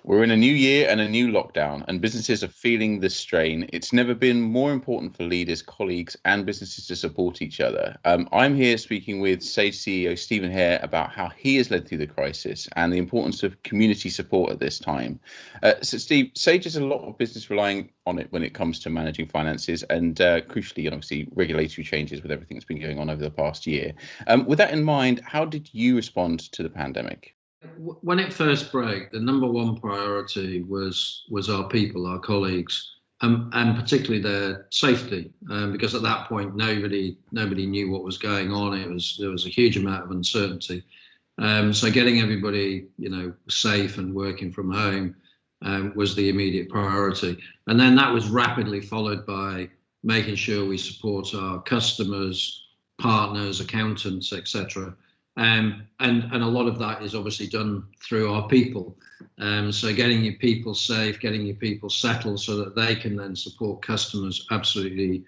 We're in a new year and a new lockdown, and businesses are feeling the strain. It's never been more important for leaders, colleagues, and businesses to support each other. I'm here speaking with Sage CEO Stephen Hare about how he has led through the crisis and the importance of community support at this time. So, Steve, Sage has a lot of business relying on it when it comes to managing finances and crucially, and obviously, regulatory changes with everything that's been going on over the past year. With that in mind, how did you respond to the pandemic? When it first broke, the number one priority was our people, our colleagues, and particularly their safety, because at that point nobody knew what was going on. There was a huge amount of uncertainty. So getting everybody safe and working from home was the immediate priority, and then that was rapidly followed by making sure we support our customers, partners, accountants, etc. And a lot of that is obviously done through our people. So getting your people safe, getting your people settled so that they can then support customers, absolutely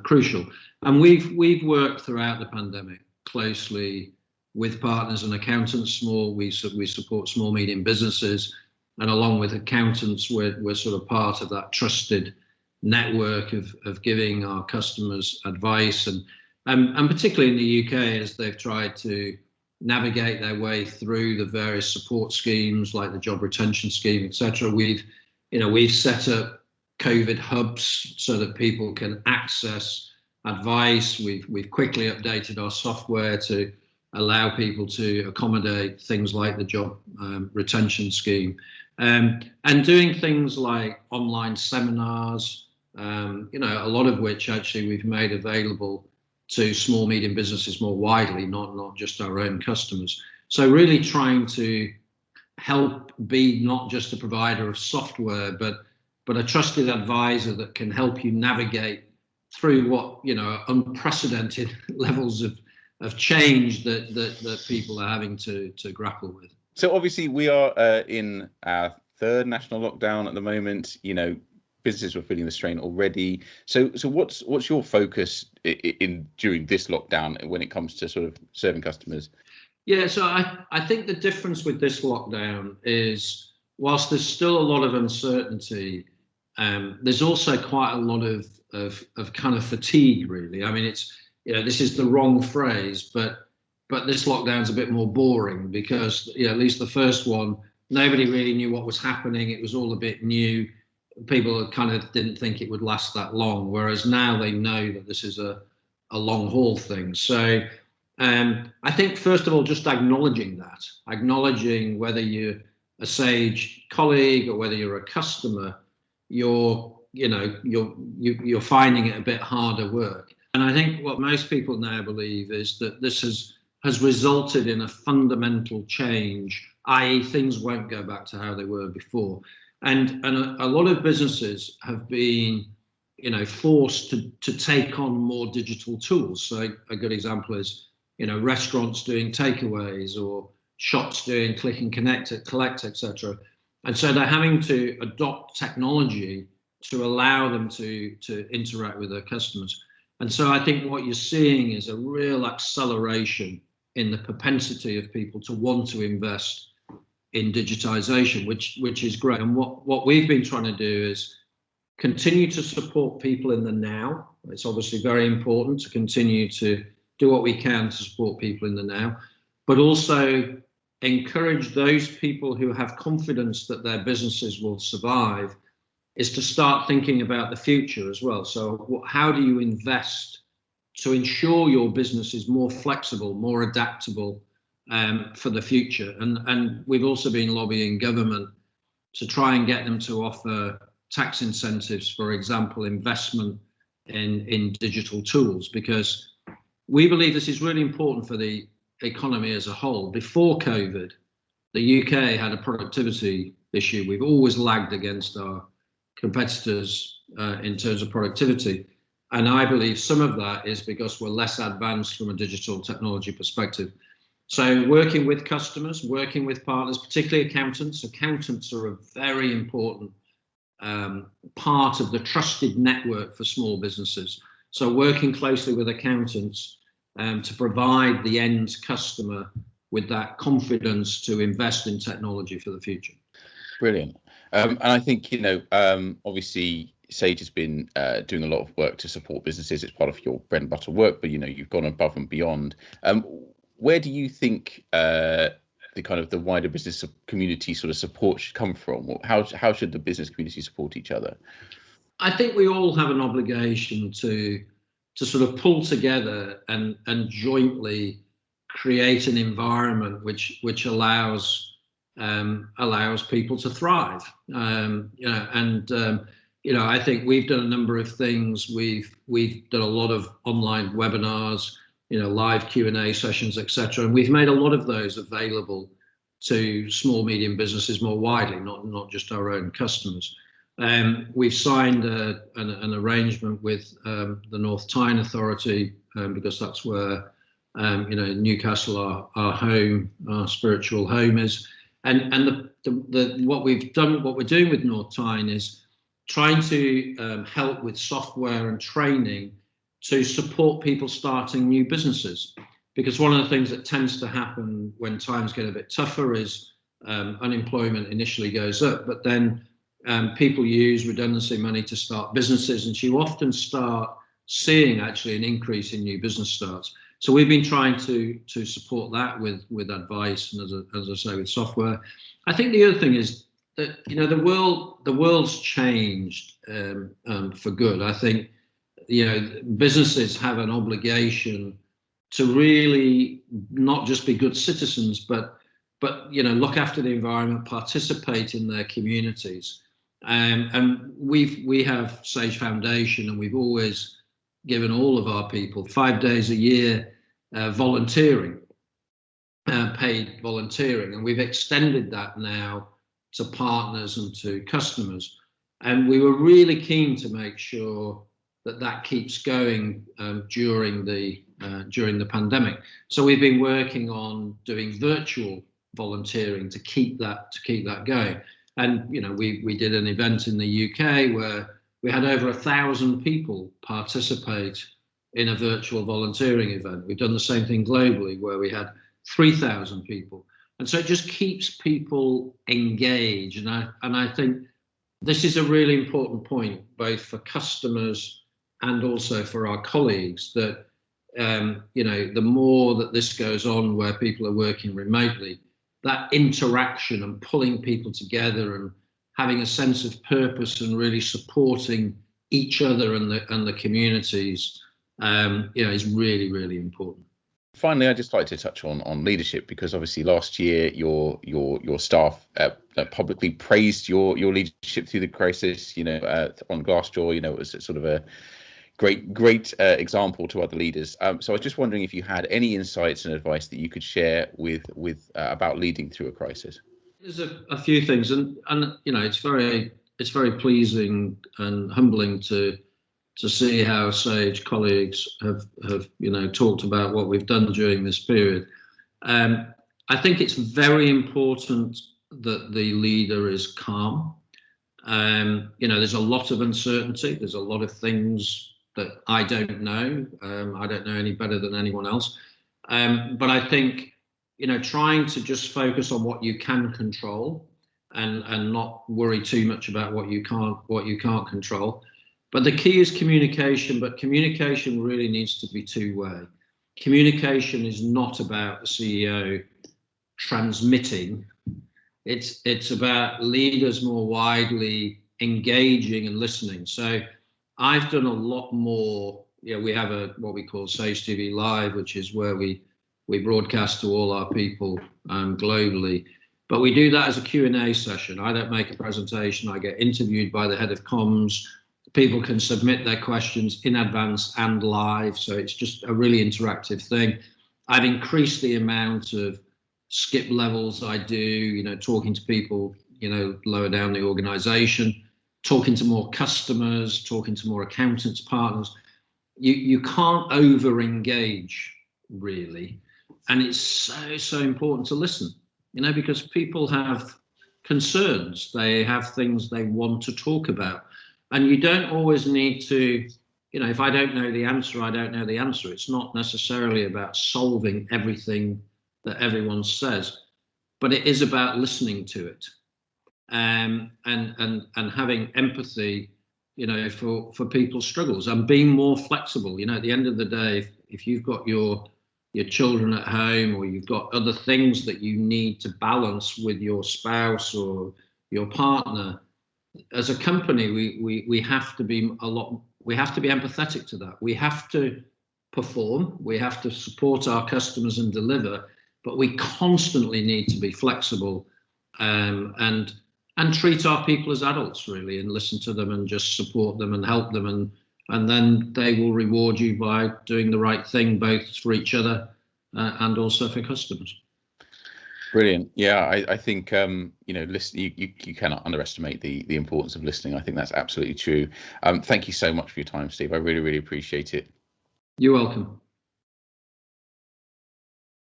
crucial. And we've worked throughout the pandemic closely with partners and accountants. We support small, medium businesses, and along with accountants, we're sort of part of that trusted network of giving our customers advice, and particularly in the UK, as they've tried to navigate their way through the various support schemes like the job retention scheme, etc. We've set up COVID hubs so that people can access advice. We've quickly updated our software to allow people to accommodate things like the job retention scheme, and doing things like online seminars. A lot of which actually we've made available to small, medium businesses more widely, not just our own customers. So really trying to help be not just a provider of software, but a trusted advisor that can help you navigate through what, unprecedented levels of change that people are having to grapple with. So obviously we are in our third national lockdown at the moment. Businesses were feeling the strain already. So what's your focus during this lockdown when it comes to sort of serving customers? Yeah, so I think the difference with this lockdown is, whilst there's still a lot of uncertainty, there's also quite a lot of kind of fatigue, really. I mean, this is the wrong phrase, but this lockdown's a bit more boring because at least the first one, nobody really knew what was happening. It was all a bit new. People kind of didn't think it would last that long, whereas now they know that this is a long haul thing. So I think, first of all, just acknowledging whether you're a Sage colleague or whether you're a customer, you're finding it a bit harder work. And I think what most people now believe is that this has resulted in a fundamental change, i.e. things won't go back to how they were before. And a lot of businesses have been, forced to take on more digital tools. So a good example is, restaurants doing takeaways or shops doing click and collect, etc. And so they're having to adopt technology to allow them to interact with their customers. And so I think what you're seeing is a real acceleration in the propensity of people to want to invest in digitization, which is great. And what we've been trying to do is continue to support people in the now. It's obviously very important to continue to do what we can to support people in the now, but also encourage those people who have confidence that their businesses will survive, is to start thinking about the future as well. So how do you invest to ensure your business is more flexible, more adaptable, for the future? And we've also been lobbying government to try and get them to offer tax incentives, for example, investment in digital tools, because we believe this is really important for the economy as a whole. Before COVID, the UK had a productivity issue. We've always lagged against our competitors in terms of productivity. And I believe some of that is because we're less advanced from a digital technology perspective. So working with customers, working with partners, particularly accountants. Accountants are a very important part of the trusted network for small businesses. So working closely with accountants to provide the end customer with that confidence to invest in technology for the future. Brilliant. And I think, obviously Sage has been doing a lot of work to support businesses. It's part of your bread and butter work, but, you've gone above and beyond. Where do you think the kind of the wider business community sort of support should come from? How should the business community support each other? I think we all have an obligation to sort of pull together and jointly create an environment which allows people to thrive. I think we've done a number of things. We've done a lot of online webinars, live Q&A sessions, etc. And we've made a lot of those available to small, medium businesses more widely, not just our own customers. We've signed an arrangement with the North Tyne Authority because that's where Newcastle, our home, our spiritual home is. And what we're doing with North Tyne is trying to help with software and training to support people starting new businesses. Because one of the things that tends to happen when times get a bit tougher is unemployment initially goes up, but then people use redundancy money to start businesses, and you often start seeing actually an increase in new business starts. So we've been trying to support that with advice and as I say, with software. I think the other thing is that the world's changed for good. I think businesses have an obligation to really not just be good citizens, but look after the environment, participate in their communities. And we have Sage Foundation, and we've always given all of our people 5 days a year volunteering, paid volunteering, and we've extended that now to partners and to customers. And we were really keen to make sure that keeps going during the pandemic. So we've been working on doing virtual volunteering to keep that going. And we did an event in the UK where we had over 1,000 people participate in a virtual volunteering event. We've done the same thing globally where we had 3,000 people. And so it just keeps people engaged. And I think this is a really important point, both for customers and also for our colleagues, that the more that this goes on where people are working remotely, that interaction and pulling people together and having a sense of purpose and really supporting each other and the communities, is really, really important. Finally, I'd just like to touch on leadership, because obviously last year your staff publicly praised your leadership through the crisis. On Glassdoor, it was sort of a great example to other leaders. So I was just wondering if you had any insights and advice that you could share with about leading through a crisis. There's a few things, and it's very pleasing and humbling to see how Sage colleagues have talked about what we've done during this period. I think it's very important that the leader is calm. There's a lot of uncertainty. There's a lot of things that I don't know. I don't know any better than anyone else. But I think, trying to just focus on what you can control and not worry too much about what you can't control. But the key is communication, but communication really needs to be two-way. Communication is not about the CEO transmitting. It's about leaders more widely engaging and listening. So I've done a lot more. We have what we call Sage TV Live, which is where we broadcast to all our people globally. But we do that as a Q&A session. I don't make a presentation. I get interviewed by the head of comms. People can submit their questions in advance and live. So it's just a really interactive thing. I've increased the amount of skip levels I do, talking to people, lower down the organization, talking to more customers, talking to more accountants, partners. You can't over-engage, really. And it's so important to listen, because people have concerns. They have things they want to talk about. And you don't always need to, if I don't know the answer, I don't know the answer. It's not necessarily about solving everything that everyone says, but it is about listening to it. and having empathy, for people's struggles, and being more flexible. At the end of the day, if you've got your children at home, or you've got other things that you need to balance with your spouse or your partner, as a company, we have to be empathetic to that. We have to perform, we have to support our customers and deliver, but we constantly need to be flexible, and treat our people as adults, really, and listen to them and just support them and help them, and then they will reward you by doing the right thing, both for each other and also for customers. Brilliant. Yeah, I think listen, you cannot underestimate the importance of listening. I think that's absolutely true. Thank you so much for your time, Steve. I really, really appreciate it. You're welcome.